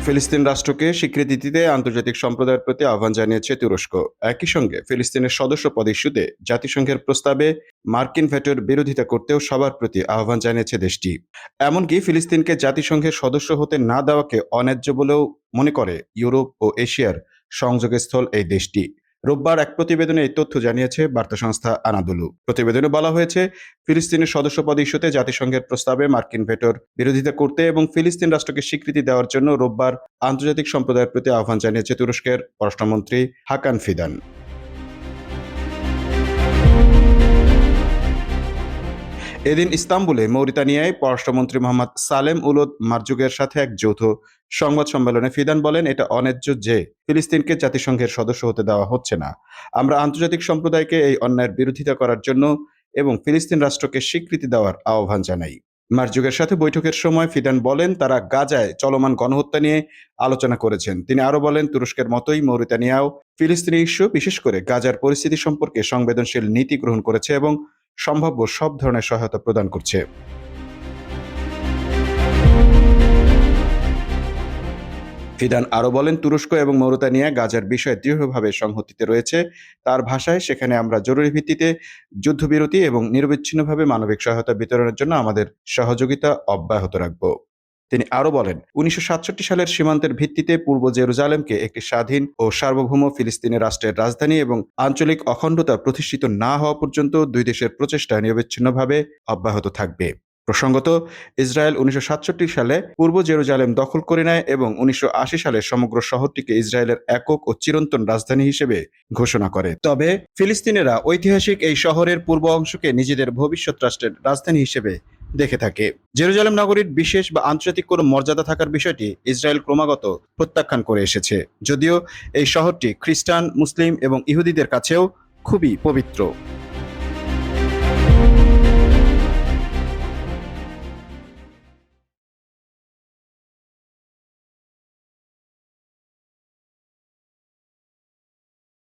ফিলিস্তিন রাষ্ট্রকে স্বীকৃতি দিতে আন্তর্জাতিক সম্প্রদায়ের প্রতি আহ্বান জানিয়েছে তুরস্ক। একই সঙ্গে ফিলিস্তিনের সদস্যপদ ইস্যুতে জাতিসংঘের প্রস্তাবে মার্কিন ভেটোর বিরোধিতা করতেও সবার প্রতি আহ্বান জানিয়েছে দেশটি। এমনকি ফিলিস্তিনকে জাতিসংঘের সদস্য হতে না দেওয়াকে অন্যায্য বলেও মনে করে ইউরোপ ও এশিয়ার সংযোগস্থল এই দেশটি। রোববার এক প্রতিবেদনে এই তথ্য জানিয়েছে বার্তা সংস্থা আনাদোলু। প্রতিবেদনে বলা হয়েছে, ফিলিস্তিনের সদস্যপদ ইস্যুতে জাতিসংঘের প্রস্তাবে মার্কিন ভেটোর বিরোধিতা করতে এবং ফিলিস্তিন রাষ্ট্রকে স্বীকৃতি দেওয়ার জন্য রোববার আন্তর্জাতিক সম্প্রদায়ের প্রতি আহ্বান জানিয়েছে তুরস্কের পররাষ্ট্রমন্ত্রী হাকান ফিদান। এদিন ইস্তাম্বুলে মৌরিতানিয়ায় পররাষ্ট্রমন্ত্রী মোহাম্মদ সালেম উলুদ মারজুকের সাথে এক যৌথ সংবাদ সম্মেলনে ফিদান বলেন, এটা অন্যায্য যে ফিলিস্তিনকে জাতিসংঘের সদস্য হতে দেওয়া হচ্ছে না। আমরা আন্তর্জাতিক সম্প্রদায়কে এই অন্যায়ের বিরোধিতা করার জন্য এবং ফিলিস্তিন রাষ্ট্রকে স্বীকৃতি দেওয়ার আহ্বান জানাই। মারজুকের সাথে বৈঠকের সময় ফিদান বলেন, তারা গাজায় চলমান গণহত্যা নিয়ে আলোচনা করেছেন। তিনি আরো বলেন, তুরস্কের মতোই মৌরিতানিয়াও ফিলিস্তিনি ইস্যু, বিশেষ করে গাজার পরিস্থিতি সম্পর্কে সংবেদনশীল নীতি গ্রহণ করেছে এবং সম্ভাব্য সব ধরনের সহায়তা প্রদান করছে। ফিদান আরো বলেন, তুরস্ক এবং মৌরিতানিয়া গাজার বিষয়ে দৃঢ়ভাবে সংহতিতে রয়েছে। তার ভাষায়, সেখানে আমরা জরুরি ভিত্তিতে যুদ্ধবিরতি এবং নিরবিচ্ছিন্নভাবে মানবিক সহায়তা বিতরণের জন্য আমাদের সহযোগিতা অব্যাহত রাখব। তিনি আরো বলেন, 1967 সালের সীমান্তের ভিত্তিতে পূর্ব জেরুজালেমকে একটি স্বাধীন ও সার্বভৌম ফিলিস্তিনি রাষ্ট্রের রাজধানী এবং আঞ্চলিক অখণ্ডতা প্রতিষ্ঠিত না হওয়া পর্যন্ত দুই দেশের প্রচেষ্টা নিরবিচ্ছিন্নভাবে অব্যাহত থাকবে। প্রসঙ্গত, ইসরায়েল 1967 সালে পূর্ব জেরুজালেম দখল করে নেয় এবং 1980 সালে সমগ্র শহরটিকে ইসরায়েলের একক ও চিরন্তন রাজধানী হিসেবে ঘোষণা করে। তবে ফিলিস্তিনিরা ঐতিহাসিক এই শহরের পূর্ব অংশকে নিজেদের ভবিষ্যৎ রাষ্ট্রের রাজধানী হিসেবে দেখে থাকে। জেরুজালেম নগরীর বিশেষ বা আন্তর্জাতিক কোনো মর্যাদা থাকার বিষয়টি ইসরায়েল ক্রমাগত প্রত্যাখ্যান করে এসেছে, যদিও এই শহরটি খ্রিস্টান, মুসলিম এবং ইহুদিদের কাছেও খুবই পবিত্র।